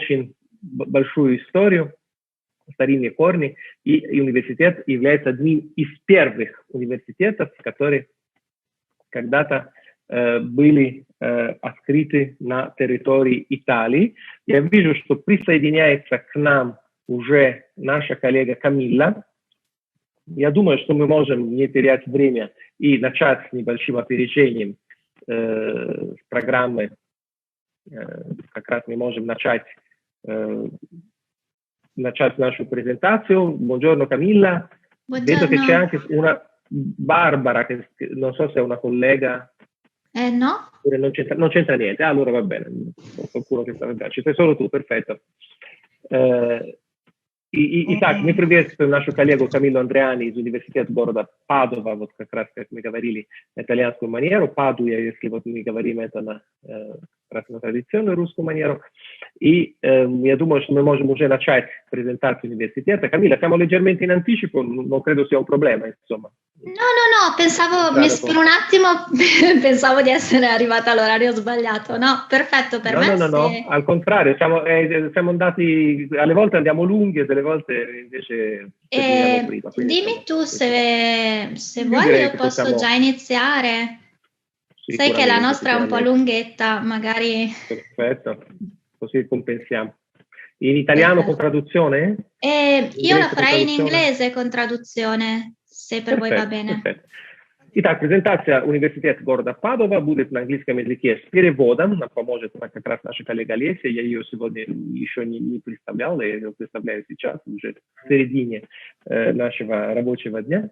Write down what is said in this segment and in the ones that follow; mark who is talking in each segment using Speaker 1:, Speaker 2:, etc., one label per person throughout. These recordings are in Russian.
Speaker 1: очень большую историю, старинные корни, и университет является одним из первых университетов, которые когда-то были открыты на территории Италии. Я вижу, что присоединяется к нам уже наша коллега Камилла. Я думаю, что мы можем не терять время и начать с небольшим опережением с программы. Как раз мы можем начать нашу presentazione. Buongiorno Camilla. Vedo che c'è anche una Barbara, che non so se è una collega.
Speaker 2: No.
Speaker 1: Non c'entra niente. Allora va bene. Qualcuno che sta vedendo. Ci sei solo tu, perfetto. Итак, мы приветствуем нашу коллегу Камилу Андреани из университета города Падова, вот как раз как мы говорили, на итальянскую манеру, Падуя, если вот мы говорим это на традиционную русскую манеру. И я думаю, что мы можем уже начать презентацию университета. Camilla, siamo leggermente in anticipo, non credo sia un problema, insomma.
Speaker 2: No, per un attimo pensavo di essere arrivata all'orario sbagliato. No, perfetto per me.
Speaker 1: No, al contrario, siamo andati, alle volte andiamo lunghi e delle volte invece prima.
Speaker 2: Dimmi tu se vuoi, io posso già iniziare. Sai che la nostra è un po' lunghetta, magari.
Speaker 1: Perfetto, così compensiamo. In italiano con traduzione?
Speaker 2: Io la farei in inglese con traduzione, se per voi va bene.
Speaker 1: Perfetto. Итак, презентация университета города Падова будет на английском языке с переводом. Нам поможет как раз наша коллега Леся. Я ее сегодня еще не представлял, я ее представляю сейчас, уже в середине нашего рабочего дня.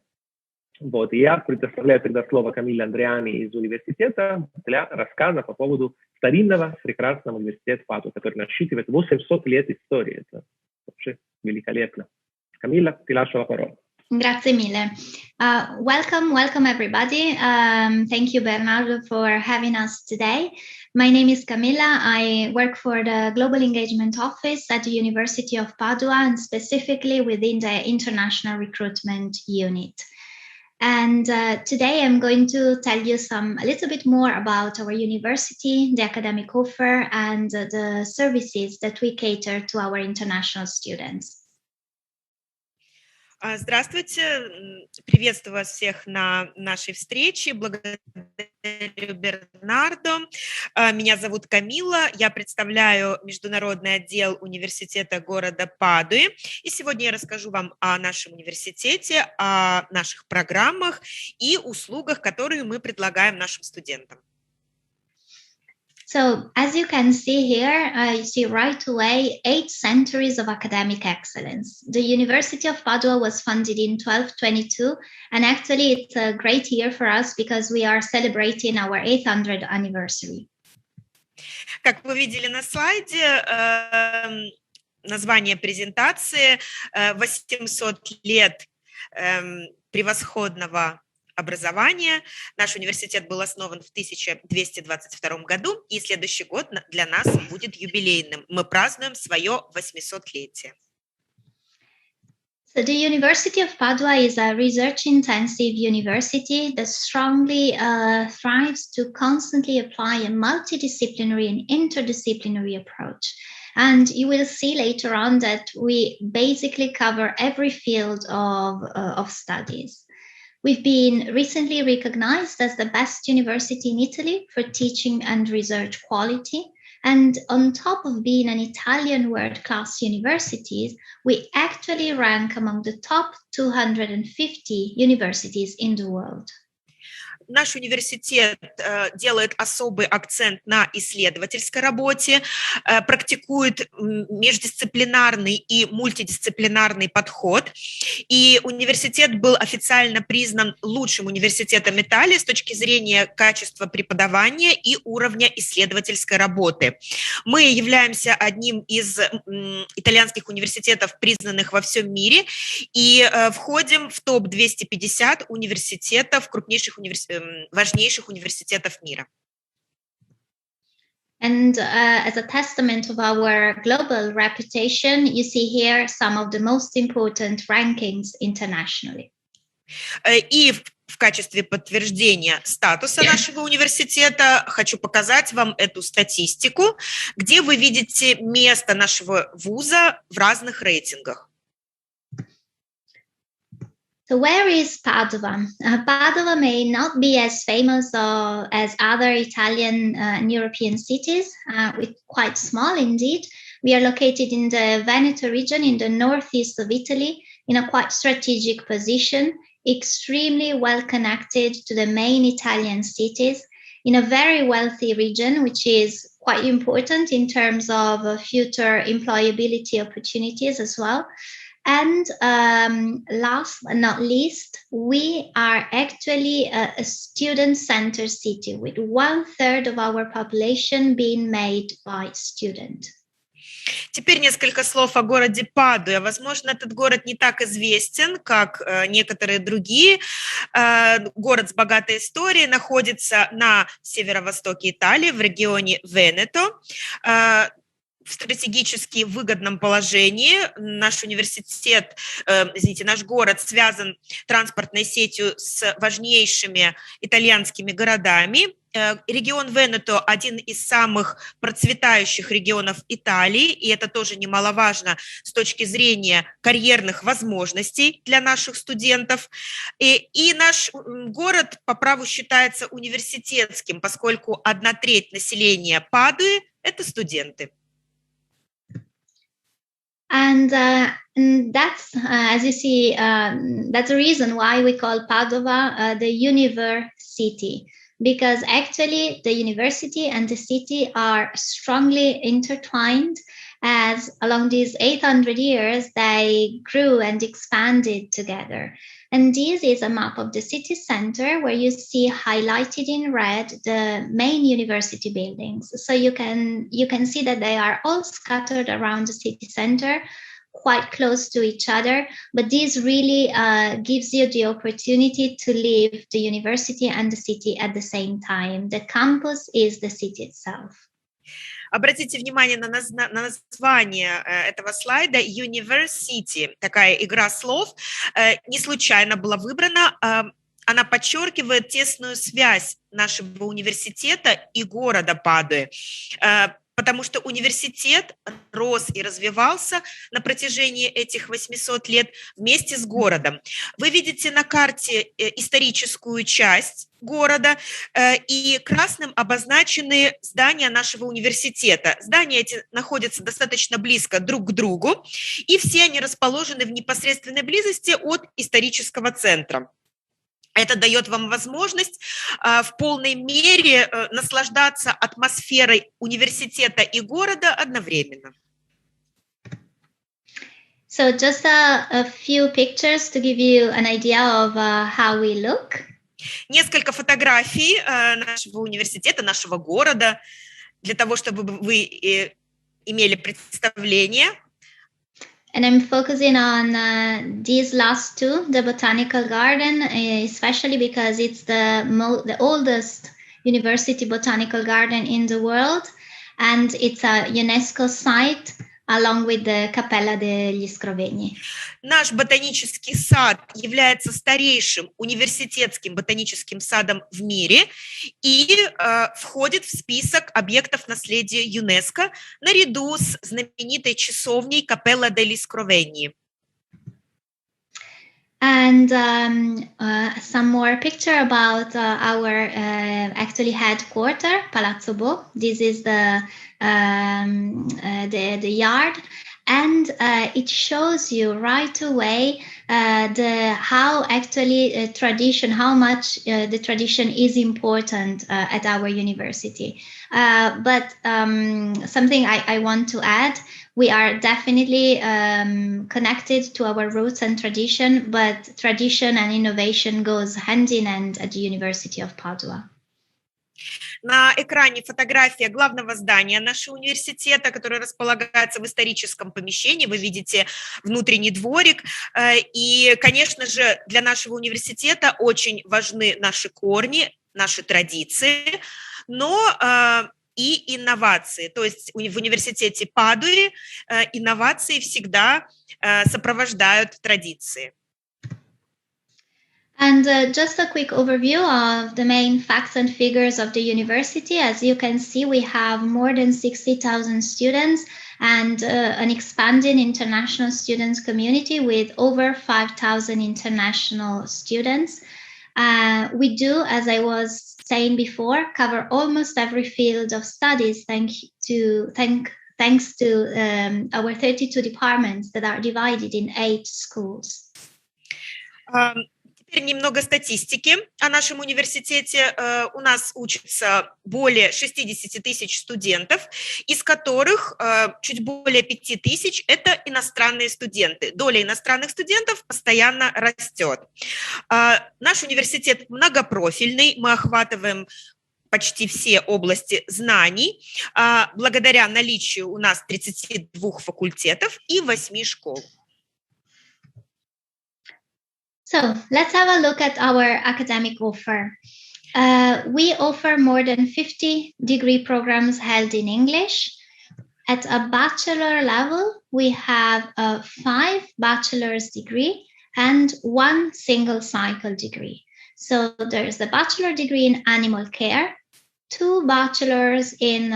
Speaker 1: Вот, и я предоставляю тогда слово Камилле Андреани из университета для рассказа по поводу старинного прекрасного университета Падова, который насчитывает 800 лет истории. Это вообще великолепно. Камилла, ti lascio la parola.
Speaker 2: Grazie mille. Welcome everybody. Thank you, Bernardo, for having us today. My name is Camilla. I work for the Global Engagement Office at the University of Padua, and specifically within the International Recruitment Unit. And today I'm going to tell you a little bit more about our university, the academic offer, and the services that we cater to our international students.
Speaker 3: Здравствуйте, приветствую вас всех на нашей встрече. Благодарю Бернардо. Меня зовут Камилла, я представляю международный отдел университета города Падуи. И сегодня я расскажу вам о нашем университете, о наших программах и услугах, которые мы предлагаем нашим студентам.
Speaker 2: So, as you can see here, you see right away 8 centuries of academic excellence. The University of Padua was founded in 1222, and actually it's a great year for us because we are celebrating our 800th anniversary.
Speaker 3: Как вы видели на слайде, название презентации 800 лет превосходного образования. Наш университет был основан в 1222 году, и следующий год для нас будет юбилейным. Мы празднуем свое 800-летие.
Speaker 2: So the University of Padua is a research-intensive university that strongly thrives to constantly apply a multidisciplinary and interdisciplinary approach. And you will see later on that we basically cover every field of studies. We've been recently recognized as the best university in Italy for teaching and research quality. And on top of being an Italian world-class university, we actually rank among the top 250 universities in the world.
Speaker 3: Наш университет делает особый акцент на исследовательской работе, практикует междисциплинарный и мультидисциплинарный подход. И университет был официально признан лучшим университетом Италии с точки зрения качества преподавания и уровня исследовательской работы. Мы являемся одним из итальянских университетов, признанных во всем мире, и входим в топ-250 университетов, крупнейших важнейших университетов мира.
Speaker 2: And as a testament of our global reputation, you see here some of the most important rankings internationally.
Speaker 3: И в качестве подтверждения статуса нашего университета хочу показать вам эту статистику, где вы видите место нашего вуза в разных рейтингах.
Speaker 2: So where is Padova? Padova may not be as famous as other Italian and European cities, with quite small indeed. We are located in the Veneto region in the northeast of Italy, in a quite strategic position, extremely well connected to the main Italian cities, in a very wealthy region, which is quite important in terms of future employability opportunities as well. And last but not least, we are actually a student-centered city, with 1/3 of our population being made by students.
Speaker 3: Теперь несколько слов о городе Падуя. Возможно, этот город не так известен, как некоторые другие. Город с богатой историей находится на северо-востоке Италии, в регионе Венето. В стратегически выгодном положении. Наш университет, наш город связан транспортной сетью с важнейшими итальянскими городами. Регион Венето – один из самых процветающих регионов Италии, и это тоже немаловажно с точки зрения карьерных возможностей для наших студентов. И наш город по праву считается университетским, поскольку 1/3 населения Падуи – это студенты.
Speaker 2: And that's, as you see, that's the reason why we call Padova the University, because actually the university and the city are strongly intertwined, as along these 800 years they grew and expanded together. And this is a map of the city center where you see highlighted in red the main university buildings. So you can see that they are all scattered around the city center, quite close to each other. But this really gives you the opportunity to live the university and the city at the same time. The campus is the city itself.
Speaker 3: Обратите внимание на название этого слайда University, такая игра слов, не случайно была выбрана. Она подчеркивает тесную связь нашего университета и города Падуи, потому что университет рос и развивался на протяжении этих 800 лет вместе с городом. Вы видите на карте историческую часть города, и красным обозначены здания нашего университета. Здания эти находятся достаточно близко друг к другу, и все они расположены в непосредственной близости от исторического центра. Это дает вам возможность в полной мере наслаждаться атмосферой университета и города одновременно.
Speaker 2: So just a few pictures to give you an idea of how we look.
Speaker 3: Несколько фотографий нашего университета, нашего города, для того, чтобы вы имели представление.
Speaker 2: And I'm focusing on these last two, the Botanical Garden, especially because it's the oldest university botanical garden in the world, and it's a UNESCO site along with the Cappella degli Scrovegni.
Speaker 3: Наш ботанический сад является старейшим университетским ботаническим садом в мире и входит в список объектов наследия ЮНЕСКО наряду с знаменитой часовней Cappella degli Scrovegni.
Speaker 2: And some more picture about our actually headquarter, Palazzo Bo. This is the yard, and it shows you right away how actually how much the tradition is important at our university. But something I want to add. We are definitely connected to our roots and tradition, but tradition and innovation goes hand in hand at the University of Padua.
Speaker 3: На экране фотография главного здания нашего университета, которое располагается в историческом помещении. Вы видите внутренний дворик. И, конечно же, для нашего университета очень важны наши корни, наши традиции, но и инновации. То есть в университете Падуи инновации всегда сопровождают традиции.
Speaker 2: And just a quick overview of the main facts and figures of the university. As you can see, we have more than 60,000 students and an expanding international students community with over 5,000 international students. We do, as I was saying before, cover almost every field of studies thanks to our 32 departments that are divided in 8 schools.
Speaker 3: Теперь немного статистики о нашем университете. У нас учатся более 60 тысяч студентов, из которых чуть более 5 тысяч – это иностранные студенты. Доля иностранных студентов постоянно растет. Наш университет многопрофильный, мы охватываем почти все области знаний, благодаря наличию у нас 32 факультетов и 8 школ.
Speaker 2: So let's have a look at our academic offer. We offer more than 50 degree programs held in English. At a bachelor level, we have a 5 bachelor's degree and 1 single cycle degree. So there's the bachelor degree in animal care, 2 bachelors in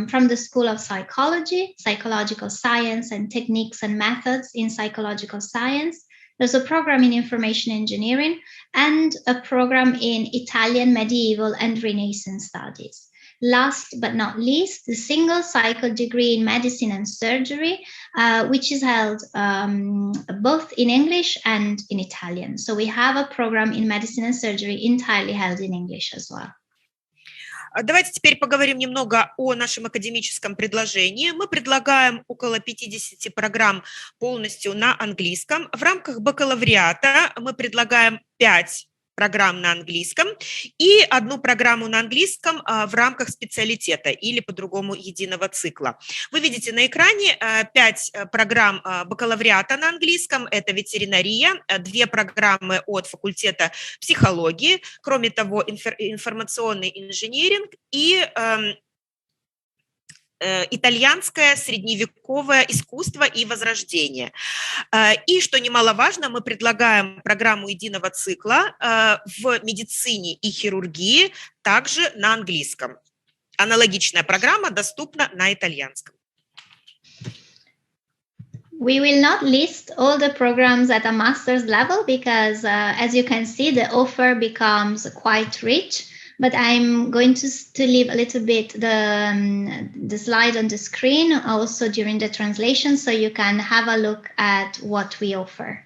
Speaker 2: from the School of Psychology, Psychological Science and Techniques and Methods in Psychological Science. There's a program in Information Engineering and a program in Italian Medieval and Renaissance Studies. Last but not least, the single cycle degree in Medicine and Surgery, which is held both in English and in Italian. So we have a program in Medicine and Surgery entirely held in English as well.
Speaker 3: Давайте теперь поговорим немного о нашем академическом предложении. Мы предлагаем около 50 программ полностью на английском. В рамках бакалавриата мы предлагаем 5 программ на английском и 1 программу на английском в рамках специалитета или по-другому единого цикла. Вы видите на экране 5 программ бакалавриата на английском. Это ветеринария, 2 программы от факультета психологии, кроме того, информационный инженеринг и итальянское средневековое искусство и возрождение. И, что немаловажно, мы предлагаем программу единого цикла в медицине и хирургии также на английском. Аналогичная программа доступна на итальянском.
Speaker 2: We will not list all the programs at a master's level because, as you can see, the offer becomes quite rich. But I'm going to leave a little bit the slide on the screen also during the translation, so you can have a look at what we offer.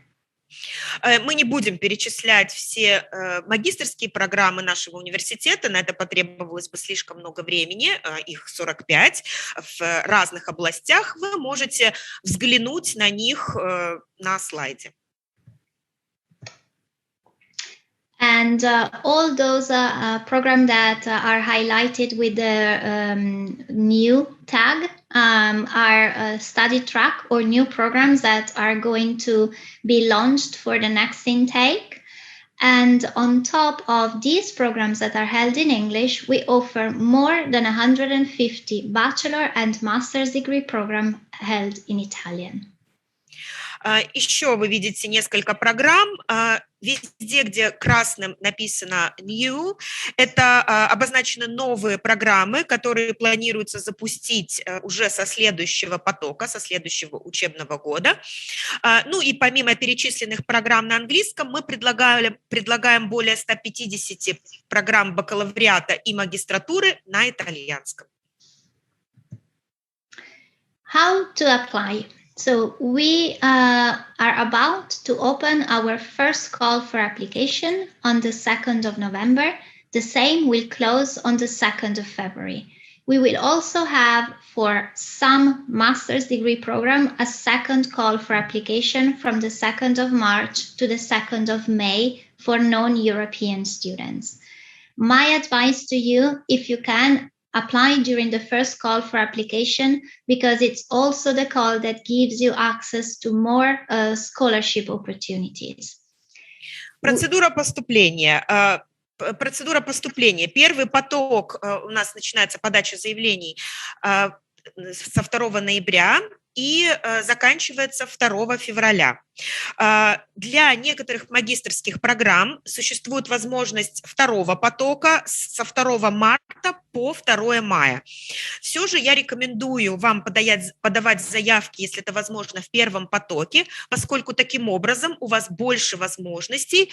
Speaker 3: Мы не будем перечислять все магистерские программы нашего университета, на это потребовалось бы слишком много времени, их 45 в разных областях. Вы можете взглянуть на них на слайде.
Speaker 2: And all those programs that are highlighted with the new tag are study track or new programs that are going to be launched for the next intake. And on top of these programs that are held in English, we offer more than 150 bachelor and master's degree programs held in Italian.
Speaker 3: Еще вы видите несколько программ. Везде, где красным написано New, это обозначены новые программы, которые планируется запустить уже со следующего потока, со следующего учебного года. Ну и помимо перечисленных программ на английском, мы предлагаем более 150 программ бакалавриата и магистратуры на итальянском.
Speaker 2: How to apply? So we are about to open our first call for application on the 2nd of November. The same will close on the 2nd of February. We will also have, for some master's degree program, a second call for application from the 2nd of March to the 2nd of May for non-European students. My advice to you, if you can, apply during the first call for application, because it's also the call that gives you access to more scholarship opportunities.
Speaker 3: Процедура поступления. Первый поток у нас начинается подача заявлений со 2 ноября, и заканчивается 2 февраля. Для некоторых магистерских программ существует возможность 2 потока со 2 марта по 2 мая. Все же я рекомендую вам подавать заявки, если это возможно, в 1 потоке, поскольку таким образом у вас больше возможностей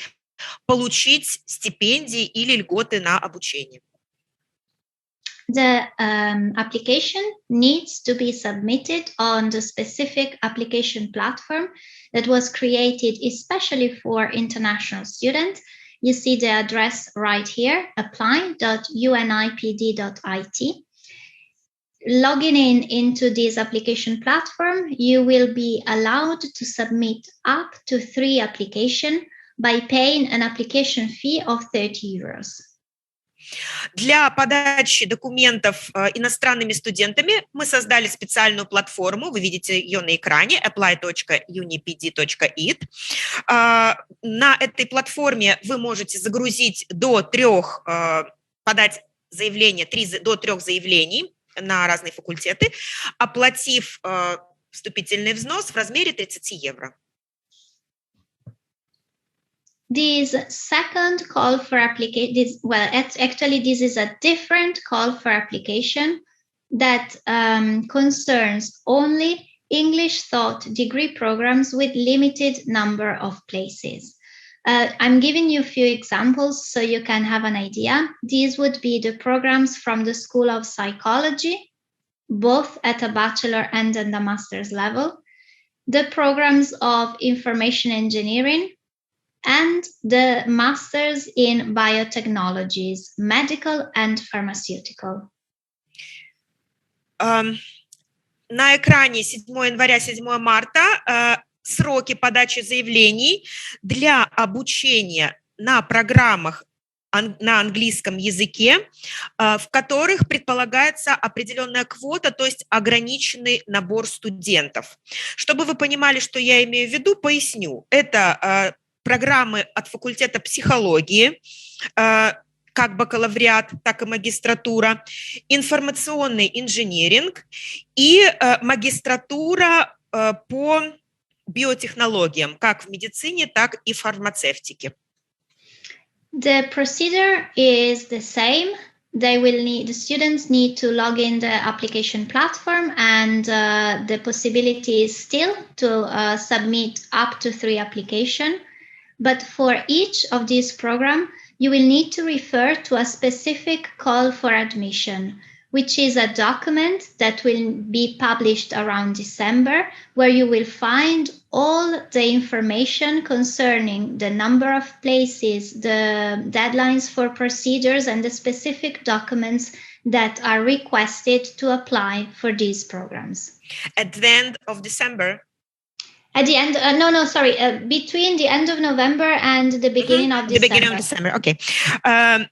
Speaker 3: получить стипендии или льготы на обучение.
Speaker 2: The application needs to be submitted on the specific application platform that was created especially for international students. You see the address right here, apply.unipd.it. Logging into this application platform, you will be allowed to submit up to 3 applications by paying an application fee of 30 euros.
Speaker 3: Для подачи документов иностранными студентами мы создали специальную платформу, вы видите ее на экране, apply.unipd.it. На этой платформе вы можете загрузить подать заявление, до 3 заявлений на разные факультеты, оплатив вступительный взнос в размере 30 евро.
Speaker 2: This second call for application, this is a different call for application that concerns only English thought degree programs with limited number of places. I'm giving you a few examples so you can have an idea. These would be the programs from the School of Psychology, both at a bachelor and at the master's level, the programs of information engineering, and the masters in biotechnologies, medical and pharmaceutical.
Speaker 3: На экране 7 января, 7 марта сроки подачи заявлений для обучения на программах на английском языке, в которых предполагается определенная квота, то есть ограниченный набор студентов. Чтобы вы понимали, что я имею в виду, поясню. Это программы от факультета психологии, как бакалавриат, так и магистратура, информационный инжиниринг и магистратура по биотехнологиям, как в медицине, так и в фармацевтике.
Speaker 2: The procedure is the same. The students need to log in the application platform, and the possibility is still to submit up to 3 applications. But for each of these programs, you will need to refer to a specific call for admission, which is a document that will be published around December, where you will find all the information concerning the number of places, the deadlines for procedures, and the specific documents that are requested to apply for these programs.
Speaker 3: At the end of December?
Speaker 2: At the end, between the end of November and the beginning of December.
Speaker 3: The beginning of December, okay.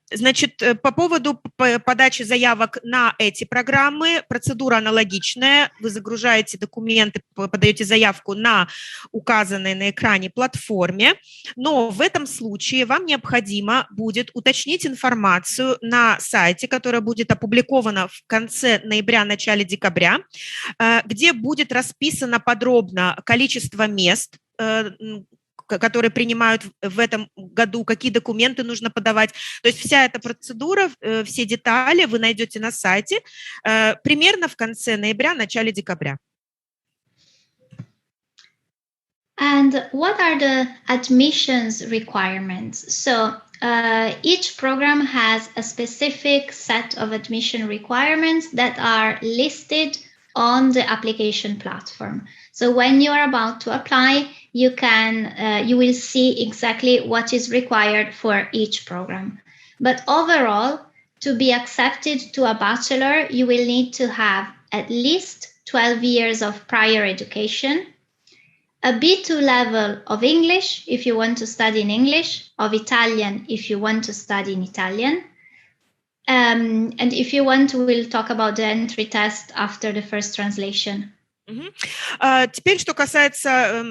Speaker 3: Значит, по поводу подачи заявок на эти программы, процедура аналогичная. Вы загружаете документы, подаете заявку на указанной на экране платформе, но в этом случае вам необходимо будет уточнить информацию на сайте, которая будет опубликована в конце ноября, начале декабря, где будет расписано подробно количество мест, которые принимают в этом году, какие документы нужно подавать. То есть вся эта процедура, все детали вы найдете на сайте примерно в конце ноября, начале декабря.
Speaker 2: And what are the admissions requirements? So each program has a specific set of admission requirements that are listed on the application platform. So when you are about to apply, you will see exactly what is required for each program. But overall, to be accepted to a bachelor, you will need to have at least 12 years of prior education, a B2 level of English if you want to study in English, of Italian if you want to study in Italian. And if you want, we'll talk about the entry test after the first translation.
Speaker 3: Теперь, что касается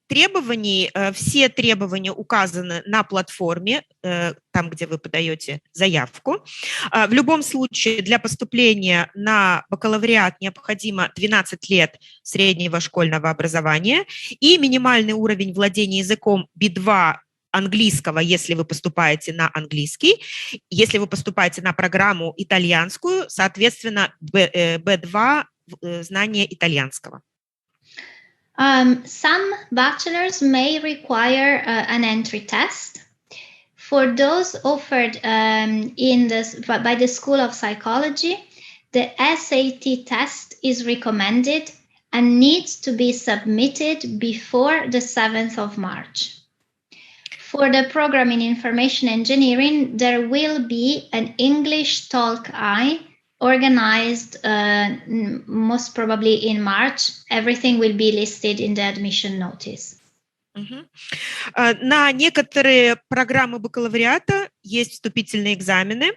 Speaker 3: требований, все требования указаны на платформе, там, где вы подаете заявку. В любом случае, для поступления на бакалавриат необходимо 12 лет среднего школьного образования и минимальный уровень владения языком B2 английского, если вы поступаете на английский. Если вы поступаете на программу итальянскую, соответственно, B2 знание итальянского.
Speaker 2: Some bachelors may require an entry test. For those offered by the School of Psychology, the SAT test is recommended and needs to be submitted before the 7th of March. For the program in Information Engineering, there will be an English Talk I organized most probably in March. Everything will be listed in the admission notice.
Speaker 3: На некоторые программы бакалавриата есть вступительные экзамены.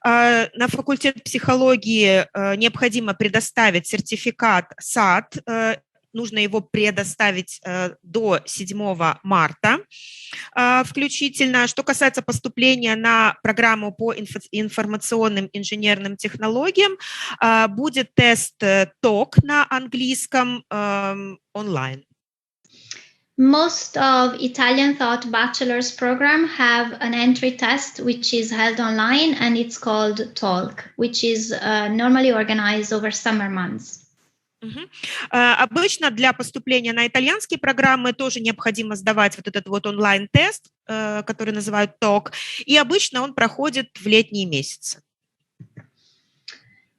Speaker 3: На факультет психологии необходимо предоставить сертификат SAT. Нужно его предоставить до 7 марта включительно. Что касается поступления на программу по информационным инженерным технологиям, будет тест TOEIC на английском онлайн.
Speaker 2: Most of Italian Thought Bachelor's program have an entry test which is held online, and it's called TOEIC, which is normally organized over summer months.
Speaker 3: Обычно для поступления на итальянские программы тоже необходимо сдавать вот этот вот онлайн-тест, который называют TOEIC, и обычно он проходит в летние месяцы.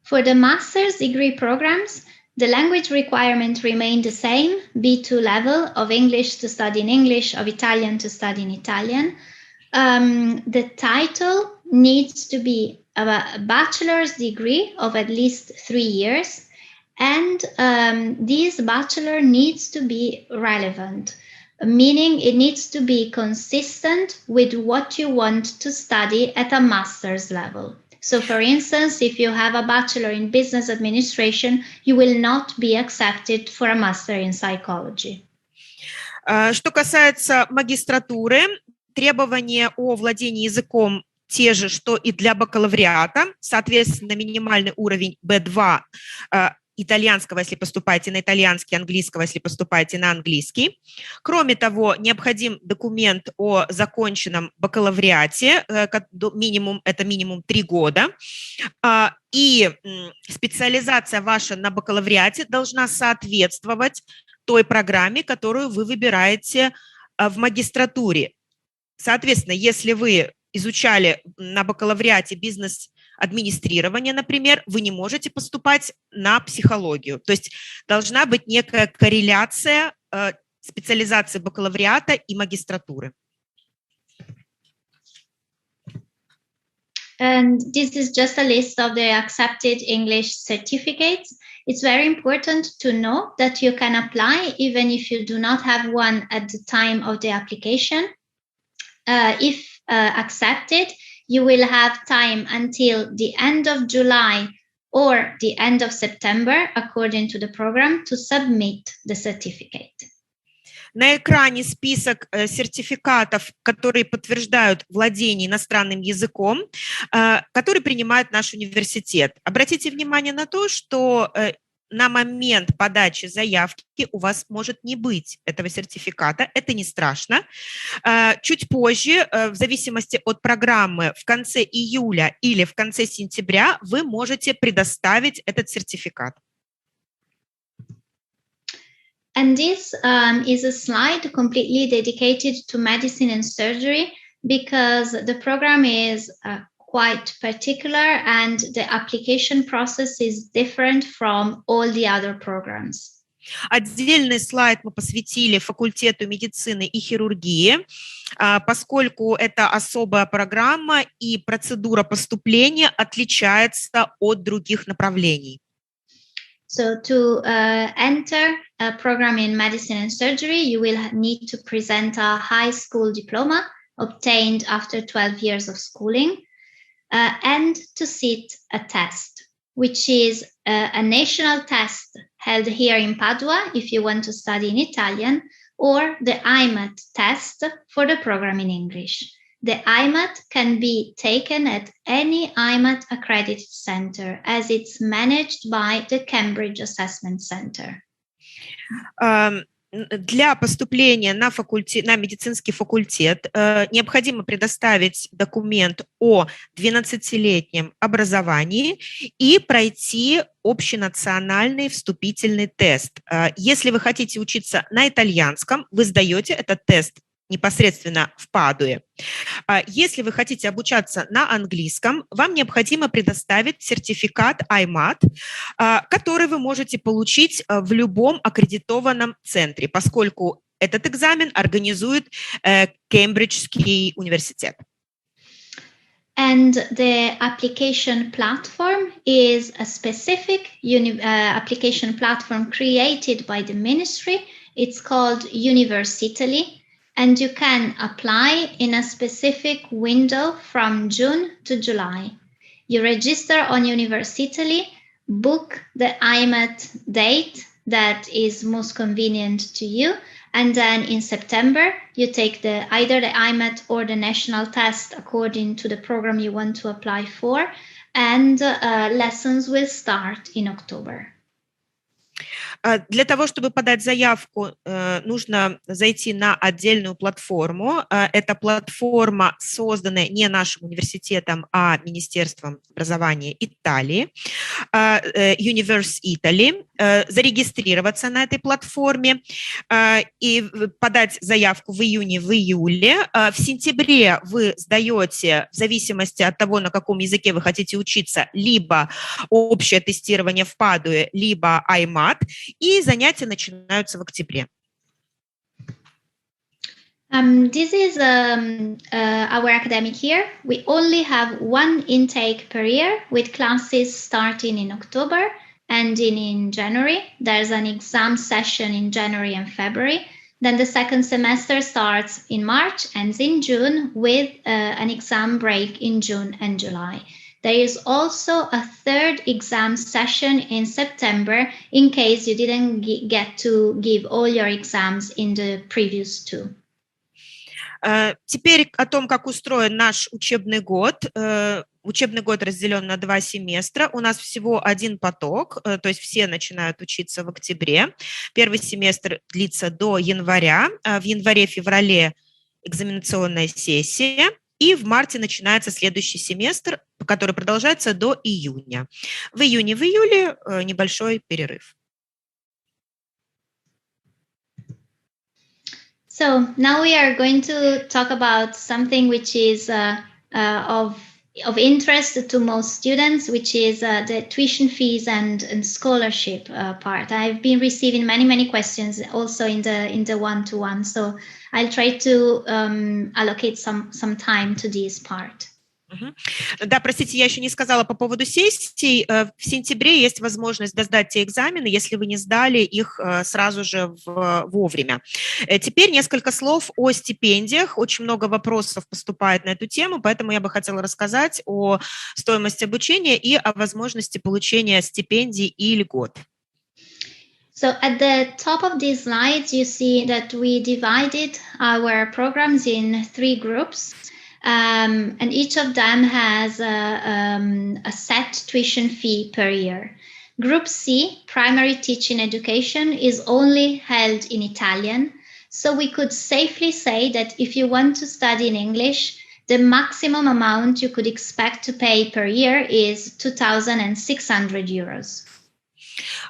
Speaker 2: For the master's degree programs, the language requirement remain the same, B2 level of English to study in English, of Italian to study in Italian. The title needs to be a bachelor's degree of at least 3 years. And this bachelor needs to be relevant, meaning it needs to be consistent with what you want to study at a master's level. So, for instance, if you have a bachelor in business administration, you will not be accepted for a master in psychology.
Speaker 3: Что касается магистратуры, требования о владении языком те же, что и для бакалавриата, соответственно, минимальный уровень B2 итальянского, если поступаете на итальянский, английского, если поступаете на английский. Кроме того, необходим документ о законченном бакалавриате, это минимум 3 года, и специализация ваша на бакалавриате должна соответствовать той программе, которую вы выбираете в магистратуре. Соответственно, если вы изучали на бакалавриате бизнес-администрирование, например, вы не можете поступать на психологию. То есть должна быть некая корреляция специализации бакалавриата и магистратуры.
Speaker 2: And this is just a list of the accepted English certificates. It's very important to know that you can apply even if you do not have one at the time of the application. If accepted, you will have time until the end of July or the end of September, according to the program, to submit the certificate.
Speaker 3: На экране список сертификатов, которые подтверждают владение иностранным языком, который принимает наш университет. Обратите внимание на то, что на момент подачи заявки у вас может не быть этого сертификата. Это не страшно. Чуть позже, в зависимости от программы, в конце июля или в конце сентября вы можете предоставить этот сертификат.
Speaker 2: And this is a slide completely dedicated to medicine and surgery because the program is quite particular and the application process is different from all the other programs.
Speaker 3: Отдельный слайд мы посвятили факультету медицины и хирургии, поскольку это особая программа и процедура поступления отличается от других направлений.
Speaker 2: So to enter a program in medicine and surgery, you will need to present a high school diploma obtained after 12 years of schooling and to sit a test, which is a national test held here in Padua if you want to study in Italian, or the IMAT test for the program in English. The IMAT can be taken at any IMAT accredited center as it's managed by the Cambridge Assessment Center.
Speaker 3: Для поступления на медицинский факультет необходимо предоставить документ о 12-летнем образовании и пройти общенациональный вступительный тест. Если вы хотите учиться на итальянском, вы сдаете этот тест непосредственно в Падуе. Если вы хотите обучаться на английском, вам необходимо предоставить сертификат IMAT, который вы можете получить в любом аккредитованном центре, поскольку этот экзамен организует Кембриджский университет.
Speaker 2: And the application platform is a specific application platform created by the ministry. It's called Università. And you can apply in a specific window from June to July. You register on Università, book the IMAT date that is most convenient to you, and then in September you take either the IMAT or the national test according to the program you want to apply for, and lessons will start in October.
Speaker 3: Для того, чтобы подать заявку, нужно зайти на отдельную платформу. Эта платформа создана не нашим университетом, а Министерством образования Италии, Università, зарегистрироваться на этой платформе и подать заявку в июне, в июле. В сентябре вы сдаете, в зависимости от того, на каком языке вы хотите учиться, либо общее тестирование в Падуе, либо IMAT, и занятия начинаются в октябре.
Speaker 2: This is our academic year. We only have one intake per year with classes starting in October, ending in January. There's an exam session in January and February. Then the second semester starts in March, ends in June, with an exam break in June and July. There is also a third exam session in September in case you didn't get to give all your exams in the previous two.
Speaker 3: Теперь о том, как устроен наш учебный год. Учебный год разделен на 2 семестра. У нас всего один поток, то есть все начинают учиться в октябре. Первый семестр длится до января. В январе-феврале экзаменационная сессия. И в марте начинается следующий семестр, который продолжается до июня. В июне, в июле небольшой перерыв.
Speaker 2: So now we are going to talk about something which is of interest to most students, which is the tuition fees and scholarship part. I've been receiving many questions also in the one-to-one, so I'll try to allocate some time to this part.
Speaker 3: Да, простите, я еще не сказала по поводу сессий. В сентябре есть возможность сдать те экзамены, если вы не сдали их сразу же вовремя. Теперь несколько слов о стипендиях. Очень много вопросов поступает на эту тему, поэтому я бы хотела рассказать о стоимости обучения и о возможности получения стипендий и льгот.
Speaker 2: So at the top of these slides, you see that we divided our programs in 3 groups. And each of them has a set tuition fee per year. Group C, primary teaching education, is only held in Italian. So we could safely say that if you want to study in English, the maximum amount you could expect to pay per year is 2,600 euros.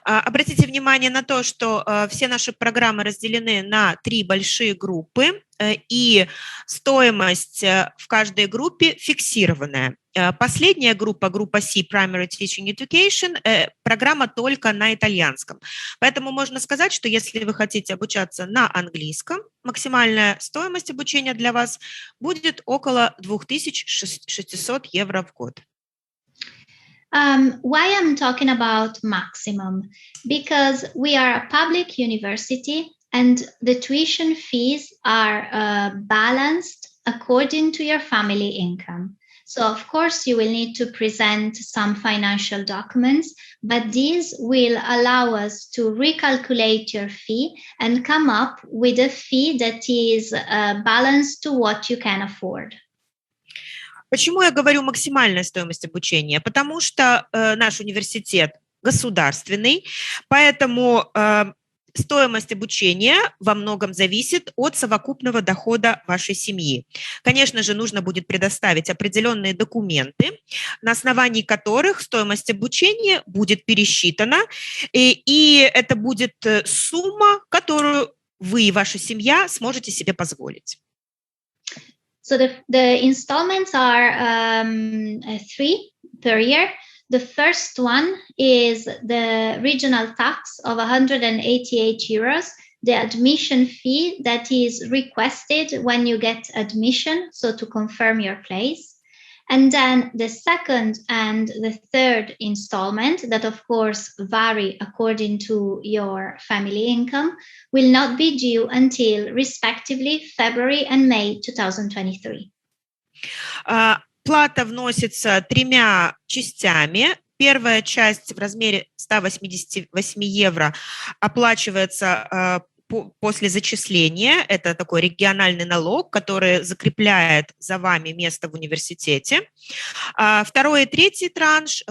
Speaker 3: Обратите внимание на то, что все наши программы разделены на 3 большие группы, и стоимость в каждой группе фиксированная. Последняя группа, группа C, Primary Teaching Education, программа только на итальянском. Поэтому можно сказать, что если вы хотите обучаться на английском, максимальная стоимость обучения для вас будет около 2600 евро в год.
Speaker 2: Why I'm talking about maximum? Because we are a public university and the tuition fees are balanced according to your family income. So of course you will need to present some financial documents, but these will allow us to recalculate your fee and come up with a fee that is balanced to what you can afford.
Speaker 3: Почему я говорю максимальная стоимость обучения? Потому что наш университет государственный, поэтому стоимость обучения во многом зависит от совокупного дохода вашей семьи. Конечно же, нужно будет предоставить определенные документы, на основании которых стоимость обучения будет пересчитана, и это будет сумма, которую вы и ваша семья сможете себе позволить.
Speaker 2: So the installments are 3 per year. The first one is the regional tax of 188 euros, the admission fee that is requested when you get admission, so to confirm your place. And then the second and the third installment, that of course vary according to your family income, will not be due until respectively February and May 2023.
Speaker 3: Плата вносится 3 частями. Первая часть в размере 188 евро оплачивается после зачисления. Это такой региональный налог, который закрепляет за вами место в университете. Второй и третий транш,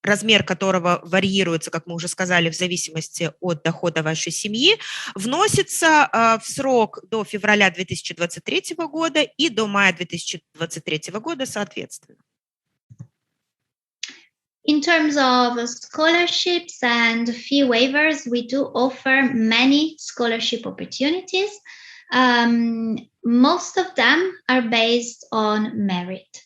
Speaker 3: размер которого варьируется, как мы уже сказали, в зависимости от дохода вашей семьи, вносится в срок до февраля 2023 года и до мая 2023 года соответственно.
Speaker 2: In terms of scholarships and fee waivers, we do offer many scholarship opportunities. Most of them are based on merit.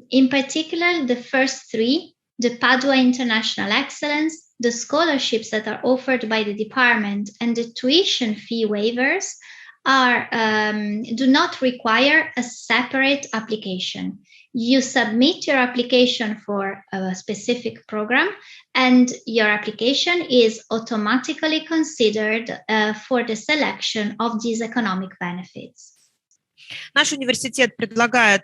Speaker 2: In particular, the first 3, the Padova International Excellence, the scholarships that are offered by the department, and the tuition fee waivers do not require a separate application. You submit your application for a specific program, and your application is automatically considered for the selection of these economic benefits.
Speaker 3: Наш университет предлагает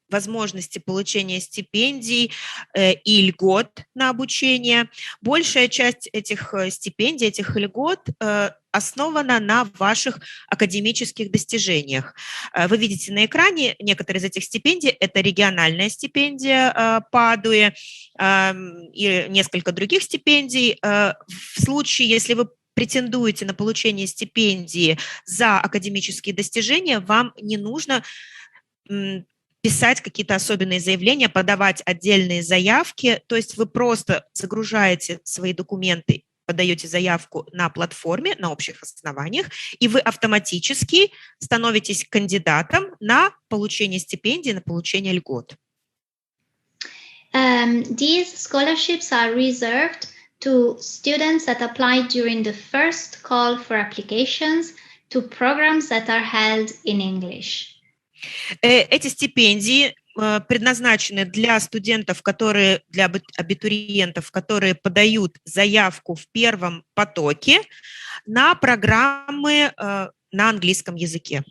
Speaker 3: возможности получения стипендий и льгот на обучение. Большая часть этих стипендий, этих льгот основана на ваших академических достижениях. Вы видите на экране некоторые из этих стипендий. Это региональная стипендия Падуи и несколько других стипендий. В случае, если вы претендуете на получение стипендии за академические достижения, вам не нужно писать какие-то особенные заявления, подавать отдельные заявки, то есть вы просто загружаете свои документы, подаете заявку на платформе, на общих основаниях, и вы автоматически становитесь кандидатом на получение стипендий, на получение льгот.
Speaker 2: These scholarships are reserved to students that applied during the first call for applications to programs that are held in English.
Speaker 3: Эти стипендии предназначены для студентов, для абитуриентов, которые подают заявку в первом потоке на программы на английском языке.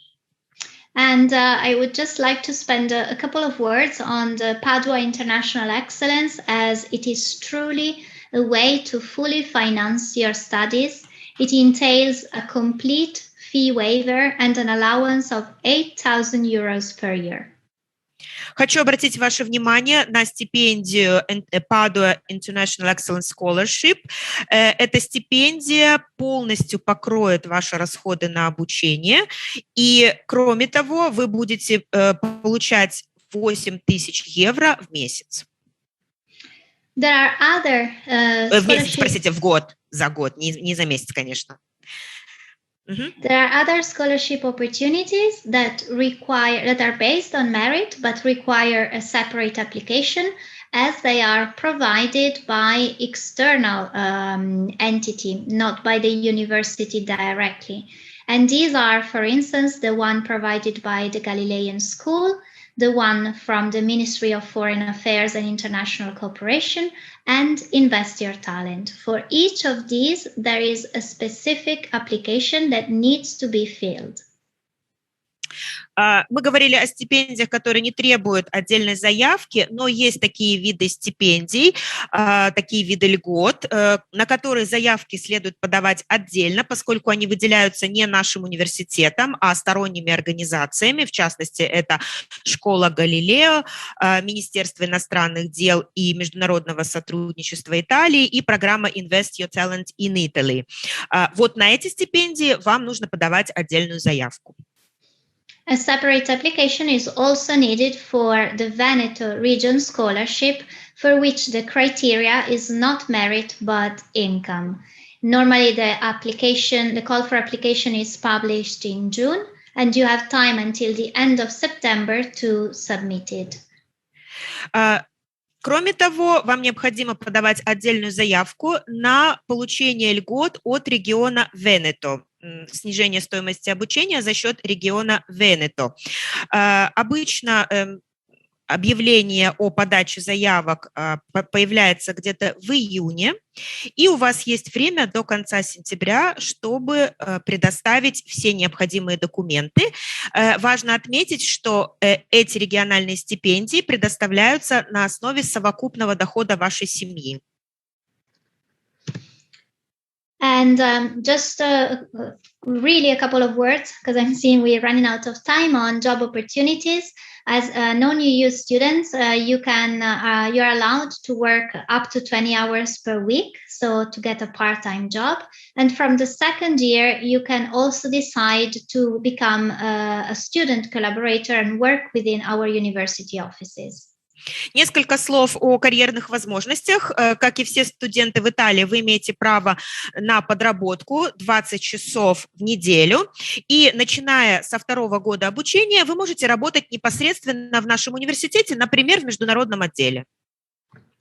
Speaker 2: And I would just like to spend a couple of words on the Padova International Excellence, as it is truly a way to fully finance your studies. It entails a complete fee waiver and an allowance of 8,000 euros per year.
Speaker 3: Хочу обратить ваше внимание на стипендию Padova International Excellence Scholarship. Эта стипендия полностью покроет ваши расходы на обучение, и, кроме того, вы будете получать 8,000 евро в месяц.
Speaker 2: There are other
Speaker 3: в месяц, простите, в год, за год, не за месяц, конечно.
Speaker 2: There are other scholarship opportunities that are based on merit but require a separate application, as they are provided by external entity, not by the university directly. And these are, for instance, the one provided by the Galilean School, the one from the Ministry of Foreign Affairs and International Cooperation, and Invest Your Talent. For each of these, there is a specific application that needs to be filled.
Speaker 3: Мы говорили о стипендиях, которые не требуют отдельной заявки, но есть такие виды стипендий, такие виды льгот, на которые заявки следует подавать отдельно, поскольку они выделяются не нашим университетом, а сторонними организациями. В частности, это Школа Галилео, Министерство иностранных дел и международного сотрудничества Италии и программа Invest Your Talent in Italy. Вот на эти стипендии вам нужно подавать отдельную заявку.
Speaker 2: A separate application is also needed for the Veneto Region Scholarship, for which the criteria is not merit but income. Normally the call for application is published in June, and you have time until the end of September to submit it.
Speaker 3: Кроме того, вам необходимо подавать отдельную заявку на получение льгот от региона Венето, снижение стоимости обучения за счет региона Венето. Обычно объявление о подаче заявок появляется где-то в июне, и у вас есть время до конца сентября, чтобы предоставить все необходимые документы. Важно отметить, что эти региональные стипендии предоставляются на основе совокупного дохода вашей семьи.
Speaker 2: And just really a couple of words, because I'm seeing we're running out of time, on job opportunities. As non-EU students, you're allowed to work up to 20 hours per week, so to get a part-time job. And from the second year, you can also decide to become a student collaborator and work within our university offices.
Speaker 3: Несколько слов о карьерных возможностях. Как и все студенты в Италии, вы имеете право на подработку 20 часов в неделю. И начиная со второго года обучения, вы можете работать непосредственно в нашем университете, например, в международном отделе.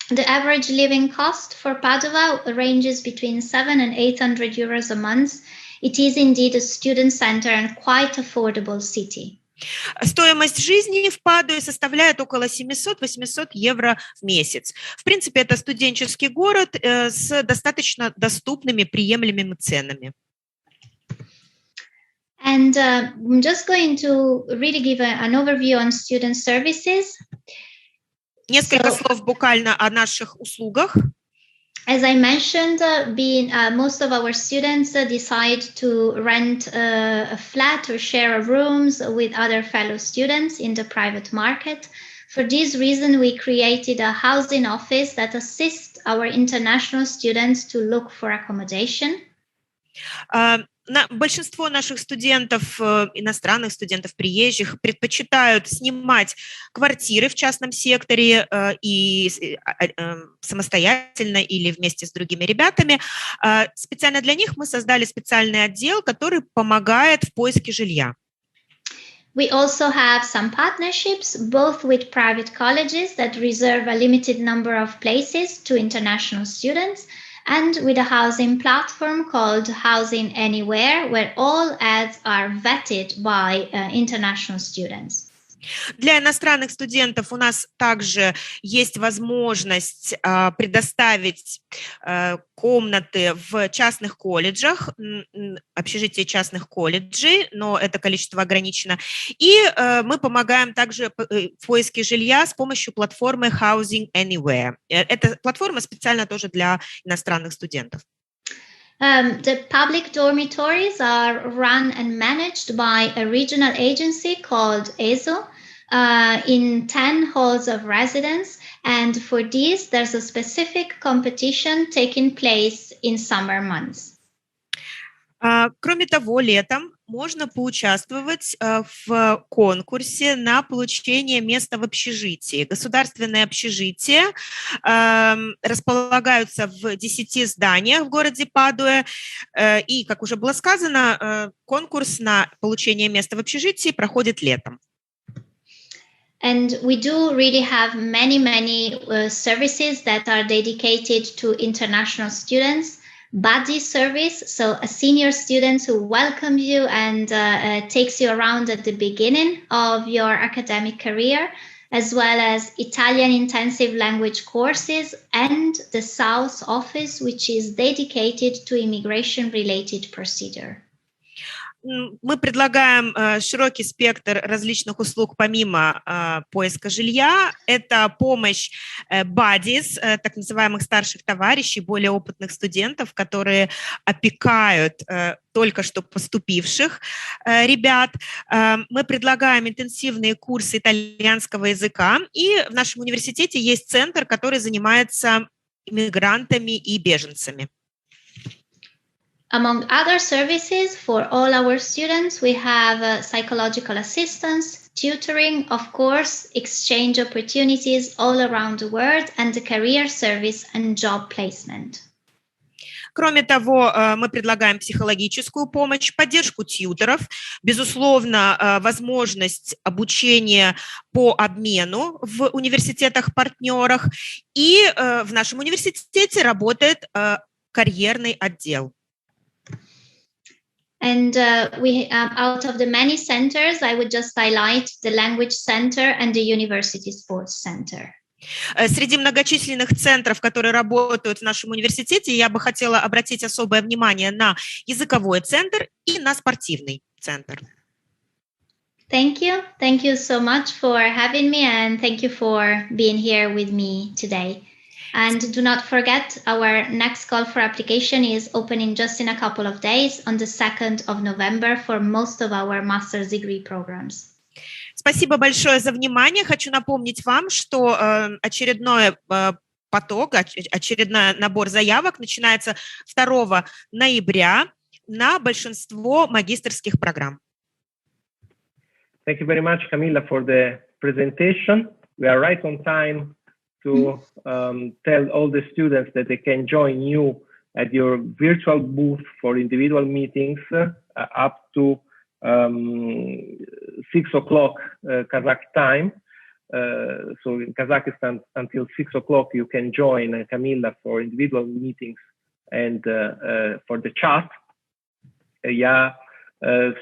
Speaker 2: The average living cost for Padova ranges between 700 and 800 euros a month. It is indeed a student center and quite affordable city.
Speaker 3: Стоимость жизни в Падуе составляет около 700-800 евро в месяц. В принципе, это студенческий город с достаточно доступными, приемлемыми ценами.
Speaker 2: And I'm just going to really give an overview on student services.
Speaker 3: Несколько слов буквально о наших услугах.
Speaker 2: As I mentioned, most of our students decide to rent a flat or share rooms with other fellow students in the private market. For this reason, we created a housing office that assists our international students to look for accommodation.
Speaker 3: Большинство наших студентов, иностранных студентов, приезжих, предпочитают снимать квартиры в частном секторе и самостоятельно или вместе с другими ребятами. Специально для них мы создали специальный отдел, который помогает в поиске жилья.
Speaker 2: We also have some partnerships, both with private colleges that reserve a limited number of places to international students, and with a housing platform called Housing Anywhere, where all ads are vetted by international students.
Speaker 3: Для иностранных студентов у нас также есть возможность предоставить комнаты в частных колледжах, общежитие частных колледжей, но это количество ограничено. И мы помогаем также в поиске жилья с помощью платформы Housing Anywhere. Эта платформа специально тоже для иностранных студентов.
Speaker 2: The public dormitories are run and managed by a regional agency called ESO in 10 halls of residence. And for this, there's a specific competition taking place in summer months.
Speaker 3: Кроме того, летом можно поучаствовать в конкурсе на получение места в общежитии. Государственные общежития располагаются в 10 зданиях в городе Падуе. И, как уже было сказано, конкурс на получение места в общежитии проходит летом.
Speaker 2: And we do really have many services that are dedicated to international students. Buddy service, so a senior student who welcomes you and takes you around at the beginning of your academic career, as well as Italian intensive language courses, and the South office, which is dedicated to immigration-related procedure.
Speaker 3: Мы предлагаем широкий спектр различных услуг помимо поиска жилья. Это помощь buddies, так называемых старших товарищей, более опытных студентов, которые опекают только что поступивших ребят. Мы предлагаем интенсивные курсы итальянского языка. И в нашем университете есть центр, который занимается иммигрантами и беженцами.
Speaker 2: Among other services for all our students, we have psychological assistance, tutoring, of course, exchange opportunities all around the world, and the career service and job placement.
Speaker 3: Кроме того, мы предлагаем психологическую помощь, поддержку тьюторов, безусловно, возможность обучения по обмену в университетах-партнерах, и в нашем университете работает карьерный отдел.
Speaker 2: And out of the many centers, I would just highlight the Language Center and the University Sports Center.
Speaker 3: Среди многочисленных центров, которые работают в нашем университете, я бы хотела обратить особое внимание на языковой центр и на спортивный центр.
Speaker 2: Thank you. Thank you so much for having me, and thank you for being here with me today. And do not forget, our next call for application is opening just in a couple of days on the 2nd of November for most of our master's degree programs.
Speaker 3: Спасибо большое за внимание. Хочу напомнить вам, что очередной поток, очередной набор заявок начинается 2 ноября на большинство магистерских программ.
Speaker 1: Thank you very much, Camilla, for the presentation. We are right on time to tell all the students that they can join you at your virtual booth for individual meetings up to 6 o'clock Kazakh time. So in Kazakhstan, until 6 o'clock, you can join Camilla for individual meetings and for the chat. Я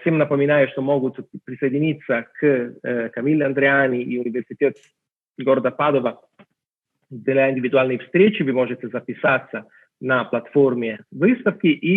Speaker 1: всем напоминаю, что могут присоединиться к Камилле Андриани и Университет города Падова для индивидуальной встречи. Вы можете записаться на платформе выставки и